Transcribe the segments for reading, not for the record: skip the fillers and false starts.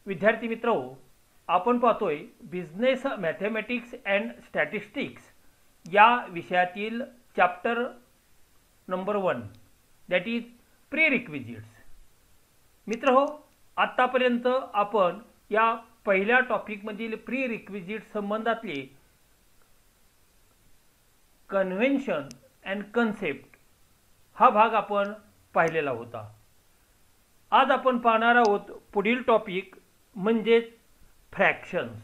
विद्यार्थी मित्रो, आपण पाहतोय बिझनेस मॅथमॅटिक्स अँड स्टॅटिस्टिक्स या विषयातील chapter number 1 that is prerequisites. मित्र हो, आत्तापर्यंत आपण या पहिल्या टॉपिकमधील प्री रिक्विजिट संबंधातले कन्व्हेन्शन अँड कन्सेप्ट हा भाग आपण पाहिलेला होता. आज आपण पाहणार आहोत पुढील टॉपिक म्हणजेच फ्रॅक्शन्स.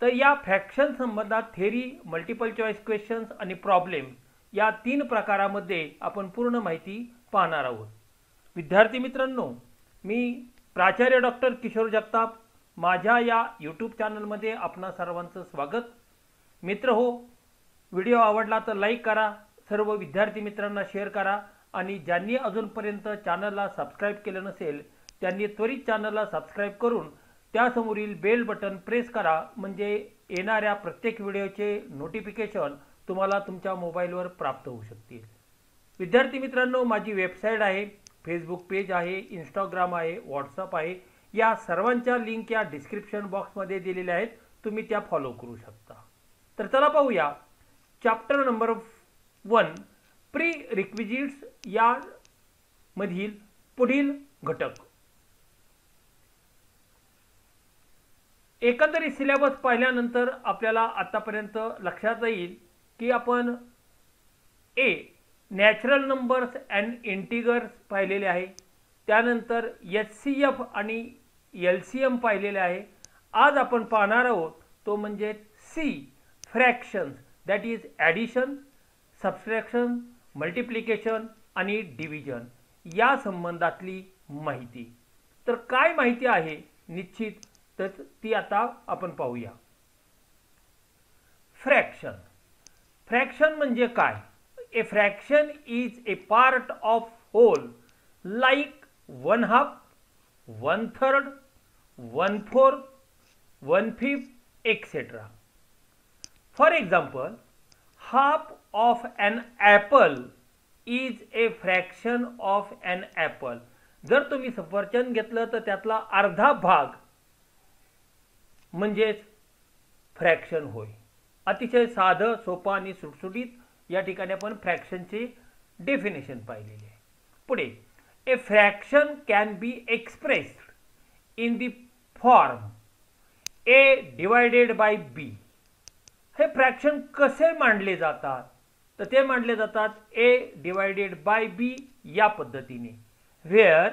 तर या फ्रॅक्शन संबंधात थेरी, मल्टिपल चॉईस क्वेश्चन्स आणि प्रॉब्लेम या 3 प्रकारामध्ये आपण पूर्ण माहिती पाहणार आहोत. विद्यार्थी मित्रांनो, मी प्राचार्य डॉक्टर किशोर जगताप, माझ्या या यूट्यूब चॅनलमध्ये आपणा सर्वांचं स्वागत. मित्र हो, व्हिडिओ आवडला तर लाईक करा, सर्व विद्यार्थी मित्रांना शेअर करा आणि ज्यांनी अजूनपर्यंत चॅनलला सबस्क्राईब केलं नसेल त्यांनी त्वरित चॅनलला सबस्क्राईब करून त्यासमोरील बेल बटन प्रेस करा, म्हणजे येणाऱ्या प्रत्येक व्हिडिओचे नोटिफिकेशन तुम्हाला तुमच्या मोबाईलवर प्राप्त होऊ शकतील. विद्यार्थी मित्रांनो, माझी वेबसाईट आहे, फेसबुक पेज आहे, इंस्टाग्राम आहे, व्हॉट्सअप आहे. या सर्वांच्या लिंक या डिस्क्रिप्शन बॉक्समध्ये दिलेल्या आहेत, तुम्ही त्या फॉलो करू शकता. तर चला पाहूया चॅप्टर नंबर 1 प्री रिक्विजिट्स या मधील पुढील घटक. एकंदरीत सिलेबस पाहिल्यानंतर आपल्याला आतापर्यंत लक्षात येईल की आपण नॅचरल नंबर्स अँड इंटिगर्स पाहिलेले आहे, त्यानंतर HCF आणि LCM पाहिलेले आहे. आज आपण पाहणार आहोत तो म्हणजे fractions, that is addition, subtraction, multiplication आणि डिव्हिजन या संबंधातली माहिती. तर काय माहिती आहे निश्चित तर ती आता आपण पाहूया. फ्रॅक्शन म्हणजे काय? A fraction is a part of whole like 1/2, 1/3, 1/4, 1/5 etcetera. For example, half of an apple is a fraction of an apple. जर तुम्ही सफरचंद घेतलं तर त्यातला अर्धा भाग म्हणजेच फ्रॅक्शन होय. अतिशय साधं, सोपं आणि सुटसुटीत या ठिकाणी आपण फ्रॅक्शनची डेफिनेशन पाहिलेली आहे. पुढे, a fraction can be expressed in the form A divided by B. हे फ्रॅक्शन कसे मांडले जातात? तर ते मांडले जातात ए डिवायडेड बाय बी या पद्धतीने, where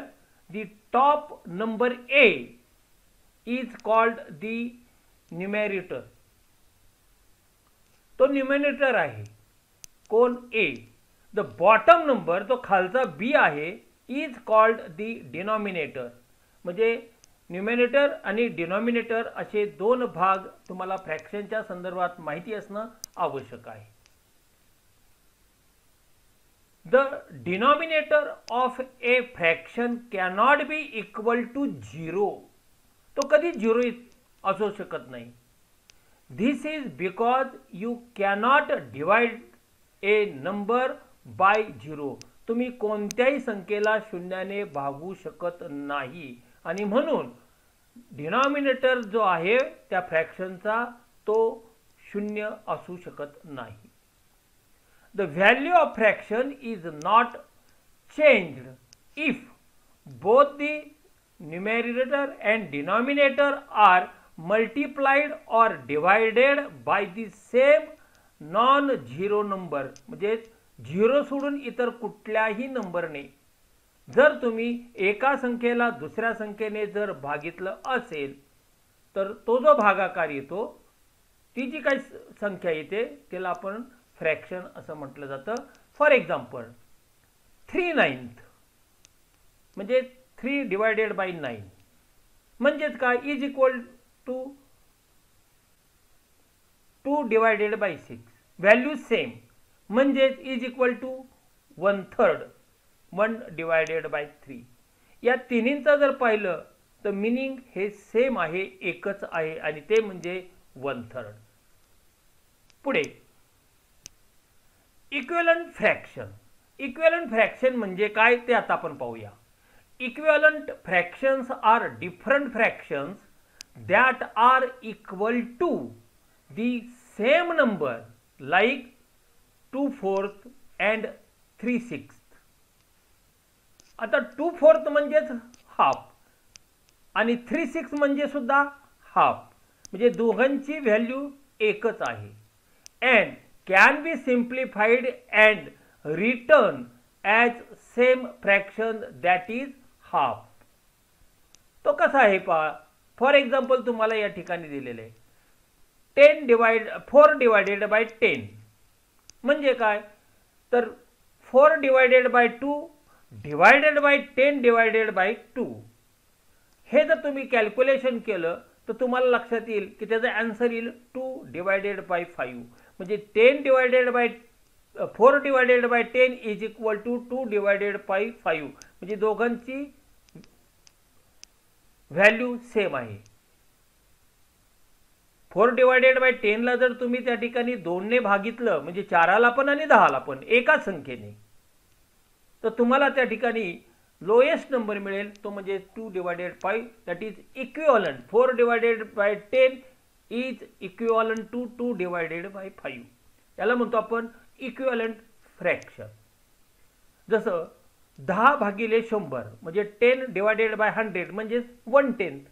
the top number A is called the numerator. तो न्यूमरेटर आहे कोण? ए. द बॉटम नंबर, तो खालचा बी आहे, इज कॉल्ड द डिनॉमिनेटर. म्हणजे न्यूमरेटर आणि डिनॉमिनेटर असे 2 भाग तुम्हाला फ्रॅक्शनच्या संदर्भात माहिती असणं आवश्यक आहे. The denominator of a fraction cannot be equal to 0. तो कधी 0 असू शकत नाही. This is because you cannot divide a number by 0. तुम्ही कोणत्याही संख्येला शून्याने भागू शकत नाही आणि म्हणून डिनॉमिनेटर जो आहे त्या फ्रॅक्शनचा तो 0 असू शकत नाही. The value of fraction is not changed if both the numerator and denominator are multiplied or divided by the same non zero number. म्हणजे 0 सोडून इतर कुठल्याही नंबरने जर तुम्ही एका संख्येला दुसऱ्या संख्येने जर भागितलं असेल तर तो जो भागाकार येतो, ती जी काही संख्या येते त्याला आपण फ्रॅक्शन असं म्हटलं जातं. फॉर एक्झाम्पल, 3/9 म्हणजे 3 डिवायडेड बाय 9 म्हणजेच काय? Is equal to 2 divided by 6. Value same म्हणजेच is equal to 1/3, 1 divided by 3. या तिन्हींचा जर पाहिलं तर मिनिंग हे सेम आहे, एकच आहे आणि ते म्हणजे 1/3. पुढे, इक्विव्हॅलंट फ्रॅक्शन. इक्विव्हॅलंट फ्रॅक्शन म्हणजे काय ते आता आपण पाहूया. equivalent fractions are different fractions that are equal to the same number, like 2/4 and 3/6. आता 2/4 म्हणजेच हाफ आणि 3/6 म्हणजे सुद्धा हाफ, म्हणजे दोघांची व्हॅल्यू एकच आहे. And can be simplified and return as same fraction that is half. तो कसा आहे पहा. फॉर एक्झाम्पल तुम्हाला या ठिकाणी दिलेलं आहे 4 डिवायडेड बाय 10 म्हणजे काय, तर 4 divided by 2 divided by 10 divided by 2. हे जर तुम्ही कॅल्क्युलेशन केलं तर तुम्हाला लक्षात येईल की त्याचा आन्सर येईल 2 डिवायडेड बाय 5. म्हणजे 10 divided by 4 divided by 10 is equal to 2 divided by 5. म्हणजे दोघांची व्हॅल्यू सेम आहे. 4 डिवायडेड बाय 10 ला जर तुम्ही त्या ठिकाणी 2 ने भागितलं म्हणजे 4ला पण आणि 10ला पण एकाच संख्येने, तर तुम्हाला त्या ठिकाणी लोएस्ट नंबर मिळेल, तो म्हणजे 2 divided 5 that is equivalent. 4 divided by 10 is equivalent to 2 divided by 5. याला म्हणतो आपण इक्विव्हॅलंट फ्रॅक्शन. जसं 10 भागिले 100 म्हणजे 10 डिवायडेड बाय 100 म्हणजे 1/10.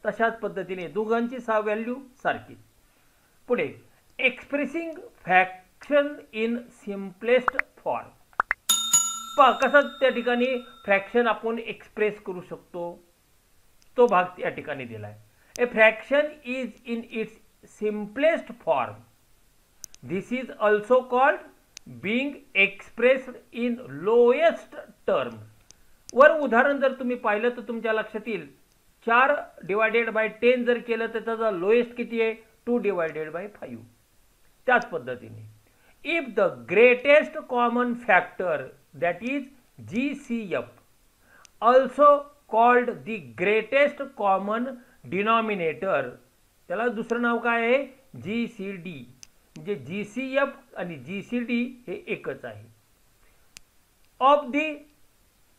तशाच पद्धतीने दोघांची व्हॅल्यू सारखी. पुढे expressing fraction in simplest form. पहा कसं त्या ठिकाणी फ्रॅक्शन आपण एक्सप्रेस करू शकतो, तो भाग त्या ठिकाणी दिला आहे. A fraction is in its simplest form. This is also called being expressed in lowest term. वर उदाहरण जर तुम्ही पाहिलं तर तुमच्या लक्षात येईल 4 डिवायडेड बाय 10 जर केलं तर त्याचा लोएस्ट किती आहे 2 डिवायडेड बाय 5. त्याच पद्धतीने if the greatest common factor that is GCF, also called the greatest common denominator, त्याला दुसरं नाव काय आहे GCD. म्हणजे GCF आणि GCD हे एकच आहे. of the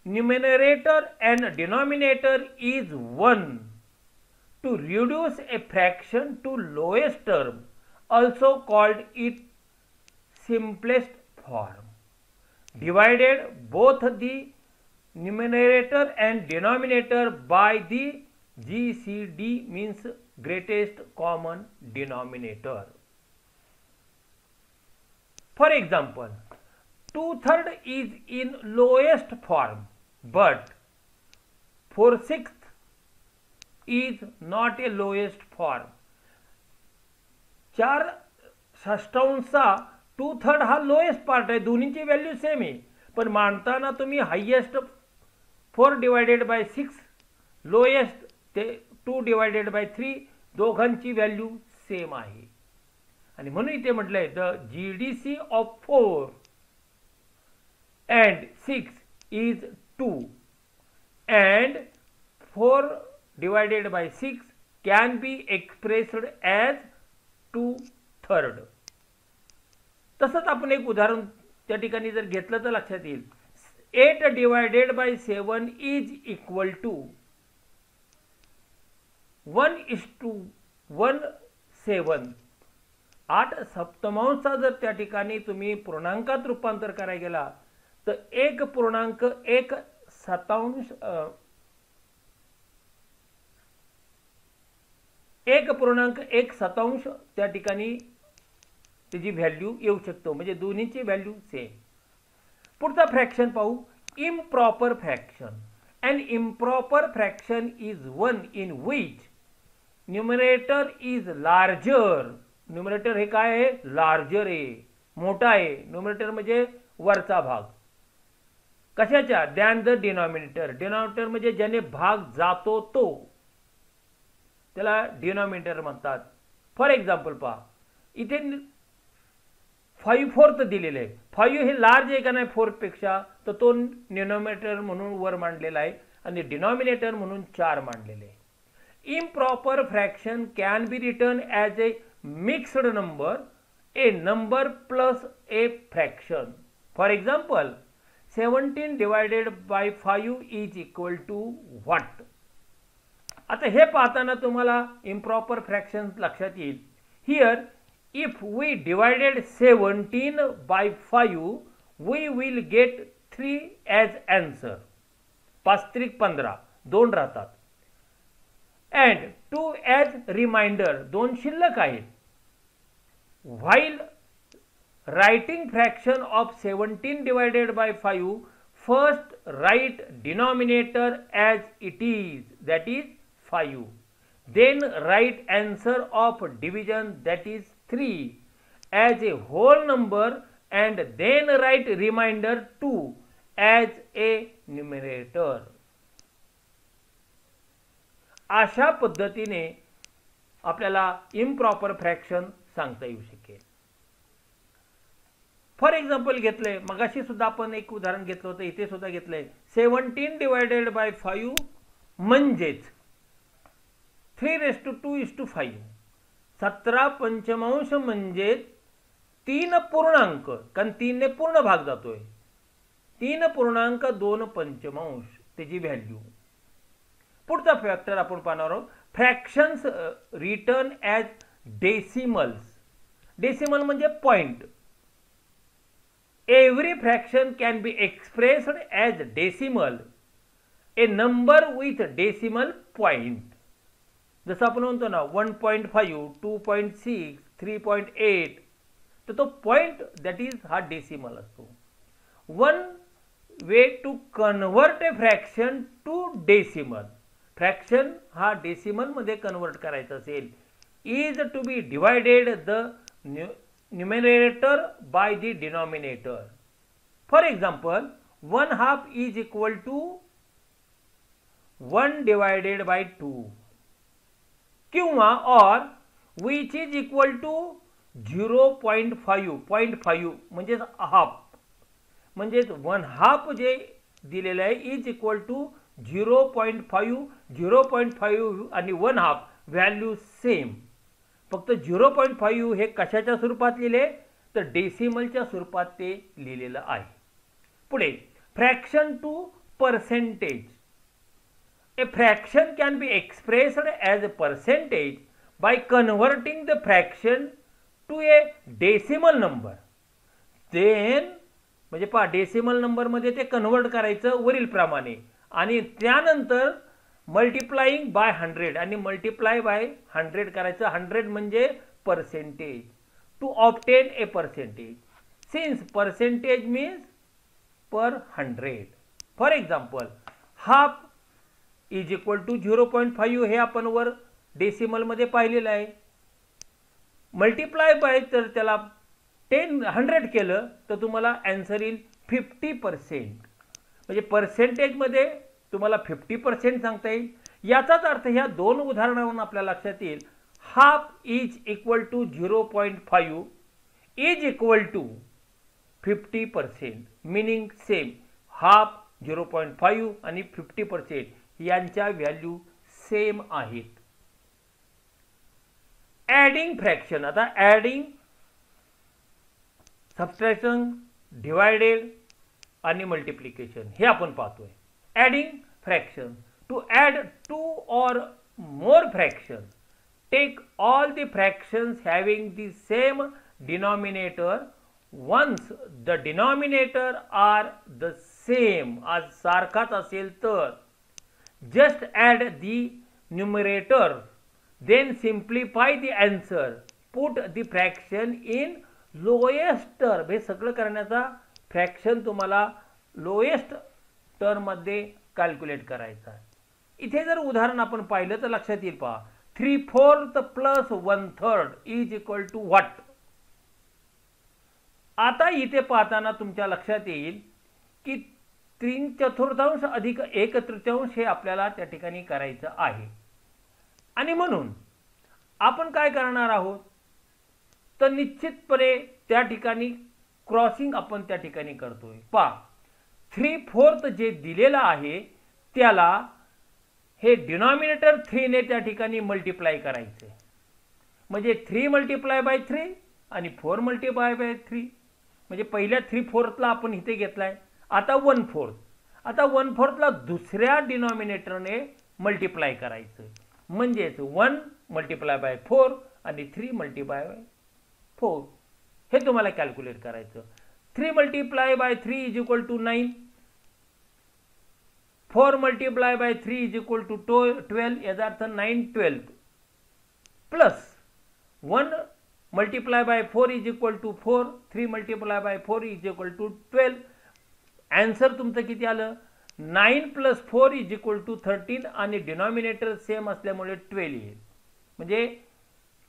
numerator and denominator is 1 to reduce a fraction to lowest term, also called it simplest form. Divided both the numerator and denominator by the GCD means greatest common denominator. For example, 2/3 is in lowest form, but 4/6 is not a lowest form. 4/6 2/3 हा lowest part आहे, दोन्हीची value same आहे, पण मांडताना तुम्ही highest 4 divided by 6, lowest ते 2 divided by 3, दोघांची value same आहे. आणि म्हणून इथे म्हटलंय the GDC of 4 and 6 is 2 and 4 divided by 6 can be expressed as 2/3. तसंच आपण एक उदाहरण त्या ठिकाणी जर घेतलं तर लक्षात येईल 8 divided by 7 is equal to 1:1/7. 8 सप्तमांशचा जर त्या ठिकाणी तुम्ही पूर्णांकात रूपांतर करायला गेला तर 1.1/7 त्या ठिकाणी त्याची व्हॅल्यू येऊ शकतो, म्हणजे दोन्हीची व्हॅल्यू सेम. पुढचा फ्रॅक्शन पाहू improper fraction. An improper fraction is one in which numerator is larger. Numerator हे काय आहे लार्जर आहे, मोठा आहे. न्यूमरेटर म्हणजे वरचा भाग कशाच्या दॅन द डिनॉमिनेटर. डिनॉमिनेटर म्हणजे ज्याने भाग जातो तो, त्याला डिनॉमिनेटर म्हणतात. फॉर एक्झाम्पल पहा इथे 5/4 दिलेले आहे. 5 हे लार्ज आहे का नाही 4 पेक्षा, तर तो डिनॉमिनेटर म्हणून वर मांडलेला आहे आणि डिनॉमिनेटर म्हणून 4 मांडलेले आहे. Improper fraction can be written as a mixed number, a number plus a fraction. For example 17 divided by 5 is equal to what? आता हे पाहताना तुम्हाला इम्प्रॉपर फ्रॅक्शन लक्षात येईल. Here if we divided 17 by 5 we will get 3 as answer. 5 त्रिक 15, 2 राहतात. And 2 as reminder, 2 शिल्लक आहेत. While writing fraction of 17 divided by 5, first write denominator as it is, that is 5. Then write answer of division, that is 3, as a whole number, and then write remainder 2 as a numerator. अशा पद्धतीने आपल्याला improper fraction सांगता येऊ शकेल. For example घेतलंय, मगाशी सुद्धा आपण एक उदाहरण घेतलं होतं, इथे सुद्धा घेतलंय. 17 डिवायडेड बाय 5 म्हणजेच 3:2:5. 17 पंचमांश म्हणजे 3 पूर्णांक, कारण 3 ने पूर्ण भाग जातोय. 3.2 पंचमांश त्याची व्हॅल्यू. पुढचा फॅक्टर आपण पाहणार आहोत, fractions return as decimals. Decimal म्हणजे point. Every fraction can be expressed as decimal, a number with decimal point. जसं आपण म्हणतो ना 1.5, 2.6, 3.8, तर तो पॉइंट दॅट इज हा डेसिमल असतो. One way to convert a fraction to decimal. Fraction हा डेसिमल मध्ये कन्व्हर्ट करायचं असेल, is to be divided the numerator by the denominator. For example, 1/2 is equal to 1 divided by 2, किंवा or which is equal to 0.5. 0.5 म्हणजे half, म्हणजे 1/2 जे दिलेलं आहे इज इक्वल टू 0.5. 0.5 आणि 1/2 व्हॅल्यू सेम. फक्त 0.5 हे कशाच्या स्वरूपात लिहिले, तर डेसिमलच्या स्वरूपात ते लिहिलेलं आहे. पुढे fraction to percentage. A fraction can be expressed as a percentage by converting the fraction to a decimal number. Then म्हणजे पहा, डेसिमल नंबरमध्ये ते कन्व्हर्ट करायचं वरील प्रमाणे, आणि त्यानंतर मल्टिप्लाइंग बाय 100 आणि मल्टिप्लाय बाय 100 करायचं. 100 म्हणजे percentage, to obtain a percentage, since percentage means per 100. For example, half is equal to 0.5 हे आपण वर डेसिमल मध्ये पाहिलेलं आहे. मल्टिप्लाय बाय तर त्याला 100 केलं तर तुम्हाला आन्सर येईल 50%. म्हणजे पर्सेंटेजमध्ये तुम्हाला 50% सांगता येईल. याचाच अर्थ ह्या दोन उदाहरणावरून आपल्याला लक्षात येईल, half is equal to 0.5 is equal to 50%, meaning same. Half 0.5 आणि 50% यांच्या व्हॅल्यू सेम आहेत. Adding fraction. आता ॲडिंग, सबट्रॅक्शन, डिवायडेड आणि मल्टिप्लिकेशन हे आपण पाहतोय. Adding fraction. To add 2 or more fractions, take all the fractions having the same denominator. Once the denominator are the same, आज सारखाच असेल तर just add the numerator, then simplify the answer. Put the fraction in lowest term. हे सगळं करण्याचा fraction तुम्हाला lowest term मध्ये calculate करायचा आहे. इथे जर उदाहरण आपण पाहिलं तर लक्षात येईल, पहा 3/4 plus 1/3 is equal to what. आता इथे पाहताना तुमच्या लक्षात येईल की 3/4 अधिक 1/3 हे आपल्याला त्या ठिकाणी करायचं आहे. आणि म्हणून आपण काय करणार आहोत, तर निश्चितपणे त्या ठिकाणी क्रॉसिंग आपण त्या ठिकाणी करतोय. पहा 3/4 जे दिलेलं आहे त्याला हे डिनॉमिनेटर 3 ने त्या ठिकाणी मल्टिप्लाय करायचे. म्हणजे 3 मल्टिप्लाय बाय 3 आणि 4 मल्टिप्लाय बाय 3. म्हणजे पहिल्या 3/4 ला आपण इथे घेतलाय आता 1/4. आता 1/4ला दुसऱ्या डिनॉमिनेटरने मल्टिप्लाय करायचं, म्हणजेच 1 मल्टिप्लाय बाय 4 आणि 3 मल्टिप्लाय बाय 4 हे तुम्हाला कॅल्क्युलेट करायचं. 3 multiply by 3 is equal to 9. 4 multiply by 3 is equal to 12. याचा अर्थ 9/12 plus 1 multiply by 4 is equal to 4. 3 multiply by 4 is equal to 12. Answer तुमचं किती आलं? 9 प्लस 4 इज इक्वल टू 13 आणि डिनॉमिनेटर सेम असल्यामुळे 12 येईल. म्हणजे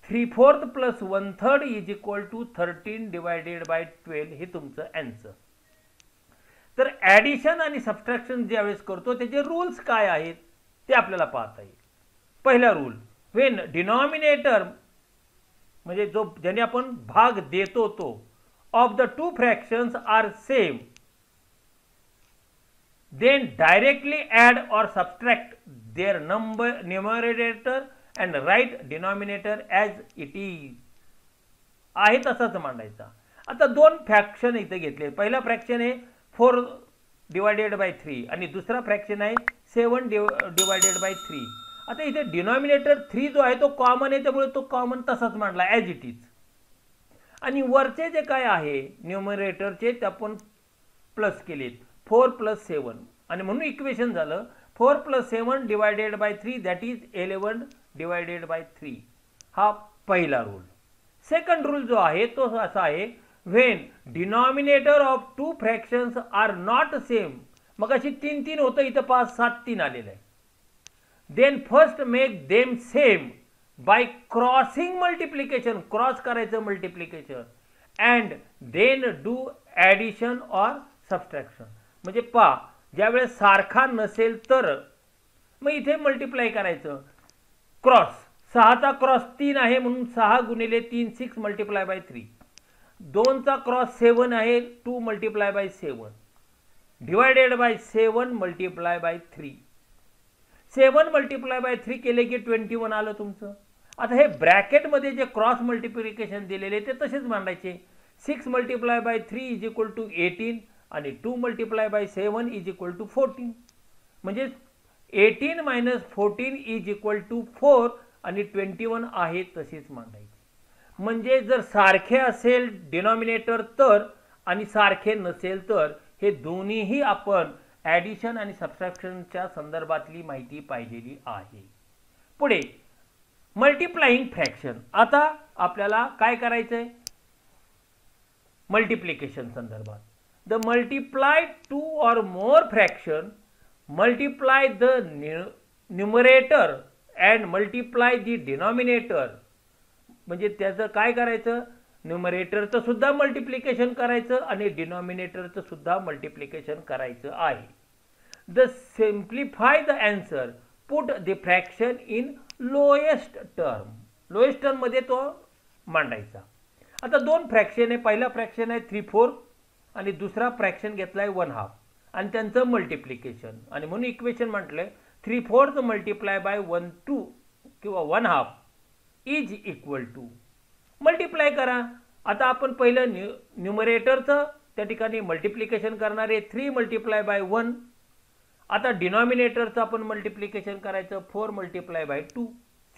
3/4 plus 1/3 is equal to 13 divided by 12 हे तुमचं आन्सर. तर ॲडिशन आणि सबट्रॅक्शन ज्यावेळेस करतो त्याचे रूल्स काय आहेत ते आपल्याला पाहता येईल. पहिला रूल, व्हेन डिनॉमिनेटर म्हणजे जो ज्याने आपण भाग देतो तो of the two fractions are same, then directly add or subtract their numerator and write denominator as it is. आहे तसाच मांडायचा. आता दोन फ्रॅक्शन इथे घेतले. पहिला फ्रॅक्शन आहे 4 डिवायडेड बाय 3 आणि दुसरा फ्रॅक्शन आहे 7 डिवायडेड बाय 3. आता इथे डिनॉमिनेटर 3 जो आहे तो कॉमन आहे, त्यामुळे तो कॉमन तसाच मांडला ॲज इट इज. आणि वरचे जे काय आहे न्यूमरेटरचे ते आपण प्लस केलेत 4 प्लस 7 आणि म्हणून इक्वेशन झालं 4 plus 7 divided by 3 that is 11 divided by 3. हा पहिला रूल. सेकंड रूल जो आहे तो असा आहे, when denominator of two fractions are not same. मग अशी 3 होतं, इथं 5 7 3 आलेलं आहे. Then first make them same by crossing multiplication. Cross करायचं multiplication and then do addition or subtraction. म्हणजे पहा, ज्यावेळेस सारखा नसेल तर मग इथे मल्टिप्लाय करायचं. क्रॉस 6चा क्रॉस 3 आहे म्हणून 6 गुणिले 3 6 मल्टिप्लाय बाय 3. 2चा क्रॉस 7 आहे 2 multiply by 7 divided by 7 multiply by 3. 7 multiply by 3 केले की 21 आलं तुमचं. आता हे ब्रॅकेटमध्ये जे क्रॉस मल्टिप्लिकेशन दिलेले ते तसेच मांडायचे. 6 multiply by 3 is equal to 18 आणि 2 multiply by 7 is equal to 14. म्हणजे 18 मायनस 14 इज इक्वल टू 4 आणि 21 आहे तशीच मांडायची. म्हणजे जर सारखे असेल डिनॉमिनेटर तर आणि सारखे नसेल तर हे दोन्हीही आपण ॲडिशन आणि सबट्रॅक्शनच्या संदर्भातली माहिती पाहिलेली आहे. पुढे मल्टिप्लाइंग फ्रॅक्शन. आता आपल्याला काय करायचंय मल्टिप्लिकेशन संदर्भात. The multiply two or more fraction, multiply the numerator and multiply the denominator. म्हणजे त्याचं काय करायचं, न्यूमरेटरचं सुद्धा मल्टिप्लिकेशन करायचं आणि डिनॉमिनेटरचं सुद्धा मल्टिप्लिकेशन करायचं आहे. The simplify the answer, put the fraction in lowest term. Lowest term मध्ये तो मांडायचा. आता दोन फ्रॅक्शन आहे. पहिला फ्रॅक्शन आहे 3/4 आणि दुसरा फ्रॅक्शन घेतलाय 1/2 आणि त्यांचं मल्टिप्लिकेशन आणि म्हणून इक्वेशन म्हटलंय 3/4 मल्टिप्लाय बाय 1/2 किंवा 1/2 इज इक्वल टू. मल्टिप्लाय करा. आता आपण पहिलं न्यूमरेटरचं त्या ठिकाणी मल्टिप्लिकेशन करणार आहे 3 मल्टिप्लाय बाय 1. आता डिनॉमिनेटरचं आपण मल्टिप्लिकेशन करायचं 4 मल्टिप्लाय बाय 2.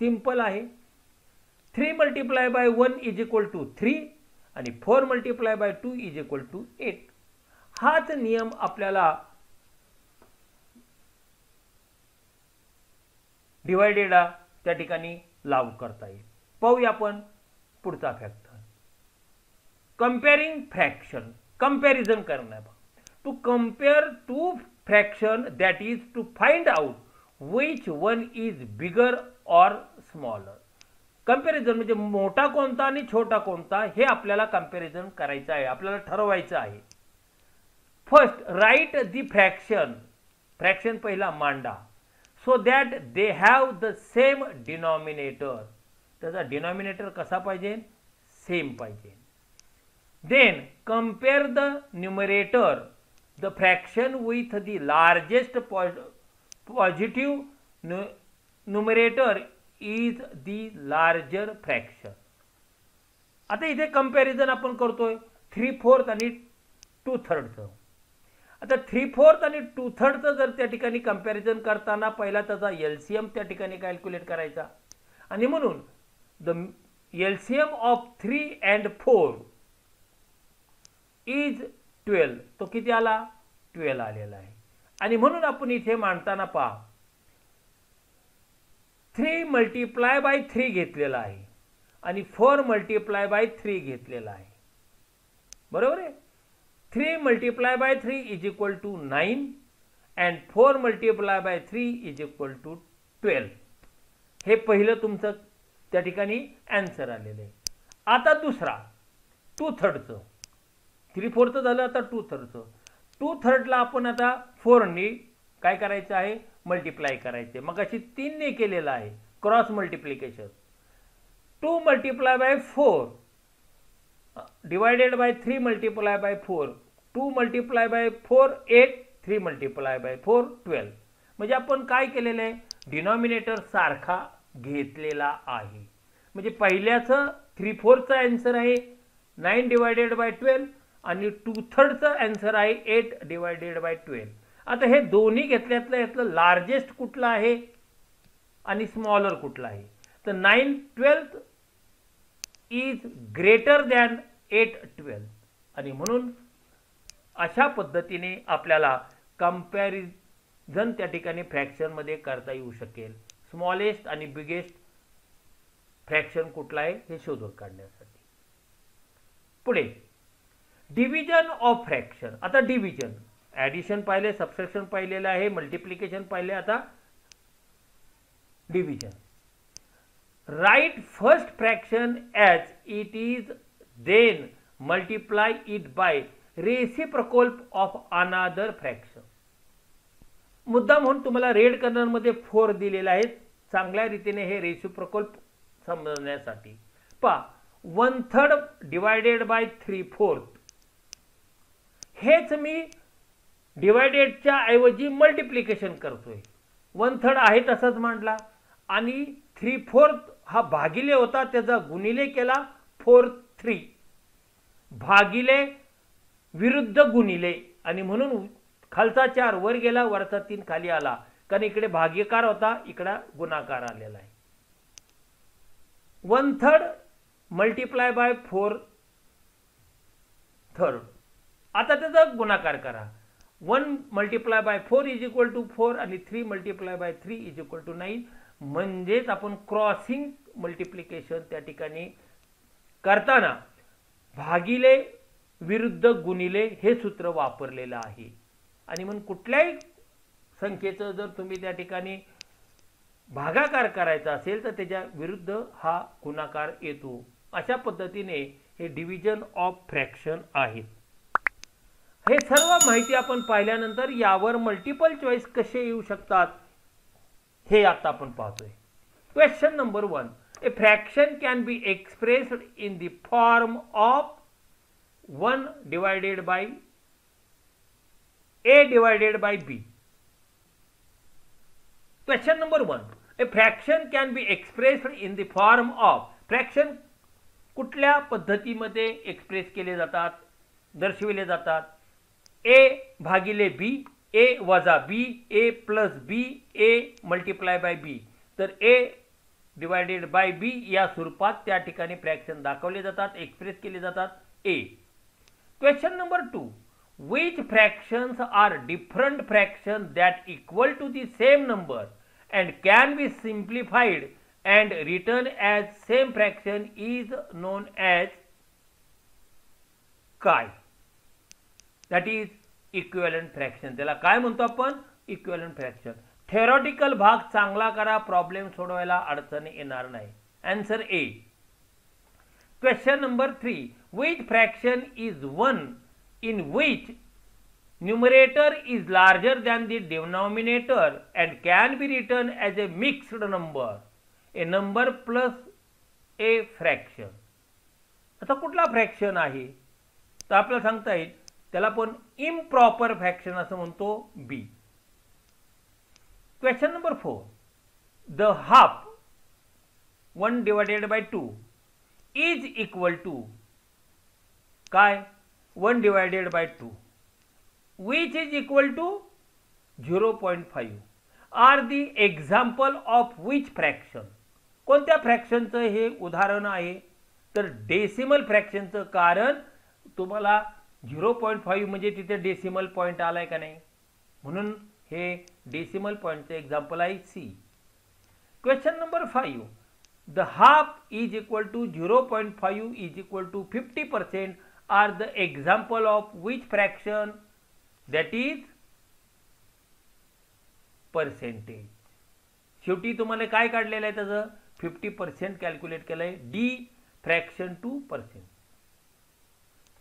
सिंपल आहे. 3 multiply by 1 is equal to 3 आणि 4 multiply by 2 is equal to 8. हाच नियम आपल्याला डिवायडेडला त्या ठिकाणी लागू करता येईल. पाहूया आपण पुढचा फॅक्टर. Comparing fraction. कंपॅरिझन करणार. To compare two fraction that is to find out which one is bigger or smaller. Comparison म्हणजे मोठा कोणता आणि छोटा कोणता हे आपल्याला कंपॅरिझन करायचं आहे, आपल्याला ठरवायचं आहे. First write the fraction. Fraction पहिला मांडा. So that they have the same denominator. त्याचा डिनॉमिनेटर कसा पाहिजे, सेम पाहिजे. Then compare the numerator the fraction with the largest positive numerator is the larger fraction. आता इथे कंपॅरिझन आपण करतोय 3/4 आणि 2/3. आता 3/4 आणि 2/3 जर त्या ठिकाणी कंपॅरिझन करताना पहिला त्याचा एलसीएम त्या ठिकाणी कॅल्क्युलेट करायचा आणि म्हणून the LCM of 3 and 4 is 12. तो किती आला? 12 आलेला आहे. आणि म्हणून आपण इथे मांडताना पहा 3 मल्टिप्लाय बाय 3 घेतलेला आहे आणि 4 मल्टिप्लाय बाय 3 घेतलेला आहे. बरोबर आहे. 3 multiply by 3 is equal to 9 and 4 multiply by 3 is equal to 12. हे पहिलं तुमचं त्या ठिकाणी आन्सर आलेलं आहे. आता दुसरा 2/3. 3/4 झालं. आता 2/3. 2/3 आपण आता 4 ने काय करायचं आहे? मल्टिप्लाय करायचे. मग अशी 3 ने केलेलं आहे cross multiplication. 2 multiply by 4 divided by 3 multiply by 4. 2 multiply by 4 8. 3 multiply by 4 12. म्हणजे आपण काय केलेलं आहे? डिनॉमिनेटर सारखा घेतलेला आहे. म्हणजे पहिल्याचं 3/4 आन्सर आहे 9 डिवायडेड बाय 12 आणि 2/3 आन्सर आहे 8 डिवायडेड बाय 12. आता हे दोन्ही घेतल्यातलं यातलं लार्जेस्ट कुठलं आहे आणि स्मॉलर कुठलं आहे? तर 9/12 इज ग्रेटर दॅन 8/12 आणि म्हणून अशा पद्धतीने आपल्याला कंपॅरिझन त्या ठिकाणी फ्रॅक्शनमध्ये करता येऊ शकेल. स्मॉलेस्ट आणि बिगेस्ट फ्रॅक्शन कुठला आहे हे शोधून काढण्यासाठी. पुढे डिव्हिजन ऑफ फ्रॅक्शन. आता डिव्हिजन, ॲडिशन पाहिले, सबट्रॅक्शन पाहिलेलं आहे, मल्टिप्लिकेशन पाहिले. आता division. Write first fraction as it is, then multiply it by reciprocal of another fraction. मुद्दा म्हणून तुम्हाला रेड कलरमध्ये 4 दिलेला आहे चांगल्या रीतीने हे रेसिप्रोकल समजण्यासाठी. पहा 1/3 डिवायडेड बाय 3/4 हेच मी डिवायडेडच्या ऐवजी मल्टिप्लिकेशन करतोय. 1/3 आहे तसाच मांडला आणि 3/4 हा भागिले होता त्याचा गुणिले केला 4/3 भागिले विरुद्ध गुणिले आणि म्हणून खालचा 4 वर गेला वरचा 3 खाली आला कारण इकडे भाग्यकार होता इकडे गुणाकार आलेला आहे. 1/3 मल्टिप्लाय बाय 4/3. आता त्याचा गुणाकार करा. 1 multiply by 4 is equal to 4 आणि 3 multiply by 3 is equal to 9. म्हणजेच आपण क्रॉसिंग मल्टिप्लिकेशन त्या ठिकाणी करताना भागिले विरुद्ध गुणिले हे सूत्र वापरलेलं आहे. आणि म्हणून कुठल्याही संख्येचं जर तुम्ही त्या ठिकाणी भागाकार करायचा असेल तर त्याच्या विरुद्ध हा गुणाकार येतो. अशा पद्धतीने हे डिव्हिजन ऑफ फ्रॅक्शन आहे. हे सर्व माहिती आपण पाहिल्यानंतर यावर मल्टिपल चॉईस कसे येऊ शकतात हे आता आपण पाहतोय. Question number 1. A fraction can be expressed in the form of 1 divided bye a divided by b. Question number 1. A fraction can be expressed in the form of. Fraction कुठल्या पद्धतीमध्ये express केले जातात, दर्शविले जातात? a भागिले b, a वजा b, a plus b, a multiply by b. तर a divided by b या स्वरूपात त्या ठिकाणी फ्रॅक्शन दाखवले जातात, एक्सप्रेस केले जातात. a. Question number 2. Which fractions are different fractions that equal to the same number and can be simplified and written as same fraction is known as काय? That is equivalent fraction. त्याला काय म्हणतो आपण? Equivalent fraction. Theoretical भाग चांगला करा, problem सोडवायला अडचणी येणार नाही. Answer A. Question number 3. Which fraction is 1 in which numerator is larger than the denominator and can be written as a mixed number, a number plus a fraction. आता कुठला fraction आहे तर आपल्याला सांगता येईल त्याला पण इम्प्रॉपर फ्रॅक्शन असं म्हणतो B. Question number 4. The half 1 divided by 2 is equal to काय? 1 divided by 2. which is equal to 0.5 are the example of which fraction. कोणत्या फ्रॅक्शनचं हे उदाहरण आहे तर डेसिमल फ्रॅक्शनचं, कारण तुम्हाला 0.5 म्हणजे तिथे डेसिमल पॉईंट आलाय का नाही, म्हणून हे डेसिमल पॉईंटचं एक्झाम्पल आहे C. Question number 5, the half is equal to 0.5 is equal to 50% are the example of which fraction, that is percentage. शेवटी तुम्हाला काय काढलेलं आहे त्याचं 50% कॅल्क्युलेट केलं आहे, D fraction two percent.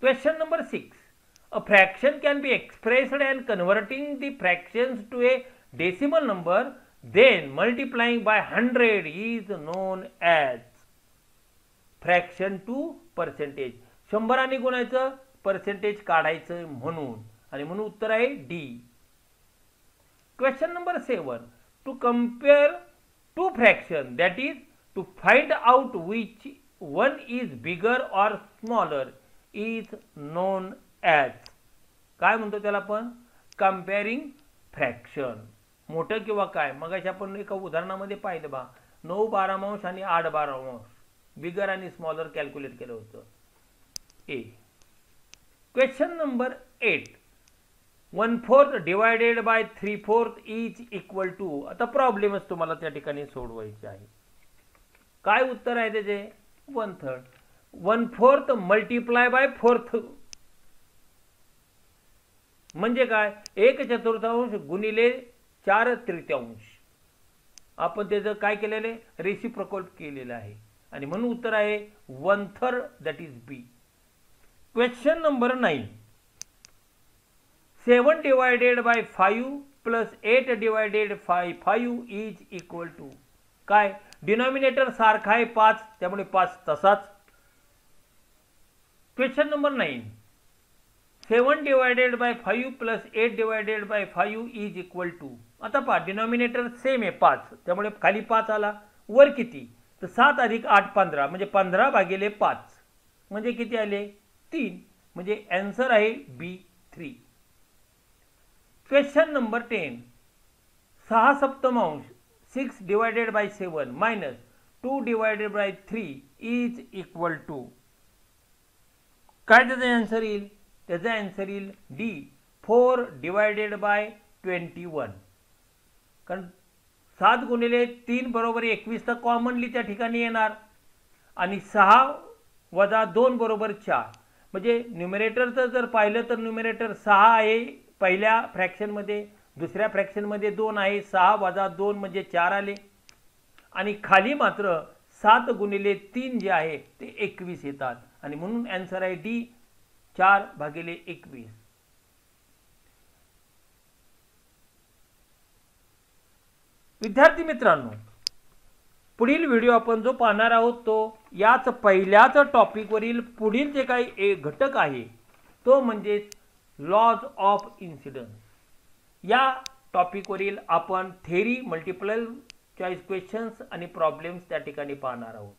Question number 6, a fraction can be expressed and converting the fractions to a decimal number, then multiplying by 100 is known as fraction to percentage. 100 गुणायचं percentage काढायचं म्हणून, आणि म्हणून उत्तर आहे D. Question number 7, to compare two fractions, that is to find out which one is bigger or smaller is known as, काय म्हणतो त्याला आपण, कंपेअरिंग फ्रॅक्शन. मोठं किंवा काय, मग आपण एका उदाहरणामध्ये पाहिलं बा, 9/12 आणि 8/12 बिगर आणि स्मॉलर कॅल्क्युलेट केलं होतं. A. Question number 8, 1/4 divided by 3/4 is equal to. आता प्रॉब्लेमच तुम्हाला त्या ठिकाणी सोडवायचे आहे. काय उत्तर आहे त्याचे, 1/3. 1/4 मल्टिप्लाय बाय 4th म्हणजे काय, 1/4 गुणिले 4/3. आपण त्याचं काय केलेलं आहे, रेसिप्रोकल केलेलं आहे, आणि म्हणून उत्तर आहे 1/3, that is B. Question number 9, 7 divided by 5 plus 8 divided by 5 is equal to काय, डिनॉमिनेटर सारखा आहे 5, त्यामुळे 5 तसाच. Question number 9, 7 divided by 5 plus 8 divided by 5 is equal to. आता पहा, डिनॉमिनेटर सेम आहे 5, त्यामुळे खाली 5 आला, वर किती, तर 7 अधिक 8 15, म्हणजे 15 भागिले 5 म्हणजे किती आले, 3, म्हणजे आन्सर आहे B 3. Question number 10, 6/7 6 divided by 7 minus 2 divided by 3 is equal to काय त्याचा आन्सर येईल, त्याचा आन्सर येईल डी 4 डिवायडेड बाय 21. कारण 7 गुणिले 3 बरोबर 21 तर कॉमनली त्या ठिकाणी येणार, आणि 6 वजा 2 बरोबर 4, म्हणजे न्यूमरेटरचं जर पाहिलं तर न्यूमरेटर 6 आहे पहिल्या फ्रॅक्शनमध्ये, दुसऱ्या फ्रॅक्शनमध्ये 2 आहे, 6 वजा 2 म्हणजे 4 आले, आणि खाली मात्र 7 गुणिले 3 जे आहे ते 21 येतात, आणि म्हणून आन्सर आहे डी 4/21. विद्यार्थी मित्रांनो, पुढील व्हिडिओ आपण जो पाहणार आहोत तो याच पहिल्याच टॉपिकवरील पुढील जे काही घटक आहे तो म्हणजे लॉज ऑफ इन्सिडन्स. या टॉपिकवरील आपण थेरी, मल्टिपल चॉईस क्वेश्चन्स आणि प्रॉब्लेम्स त्या ठिकाणी पाहणार आहोत.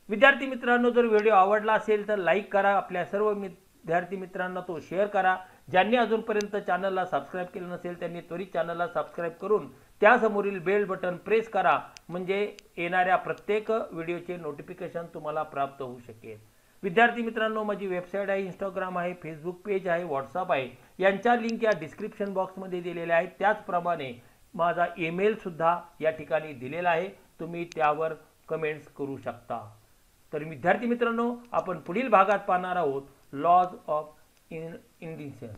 विद्यार्थी मित्रांनो, जर व्हिडिओ आवडला असेल तर लाईक करा, आपल्या सर्व विद्यार्थी मित्रांना तो शेअर करा. ज्यांनी अजूनपर्यंत चॅनलला सबस्क्राईब केलं नसेल त्यांनी त्वरित चॅनलला सबस्क्राईब करून त्यासमोरील बेल बटन प्रेस करा, म्हणजे येणाऱ्या प्रत्येक व्हिडिओचे नोटिफिकेशन तुम्हाला प्राप्त होऊ शकेल. विद्यार्थी मित्रांनो, माझी वेबसाईट आहे, इंस्टाग्राम आहे, फेसबुक पेज आहे, व्हॉट्सअप आहे, यांच्या लिंक या डिस्क्रिप्शन बॉक्समध्ये दिलेल्या आहेत. त्याचप्रमाणे माझा ईमेल सुद्धा या ठिकाणी दिलेला आहे, तुम्ही त्यावर कमेंट्स करू शकता. तर विद्यार्थी मित्रांनो, आपण पुढील भागात पाहणार आहोत laws of indices.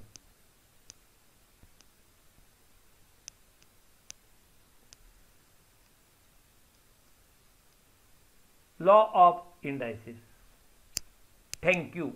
Law of indices. Thank you.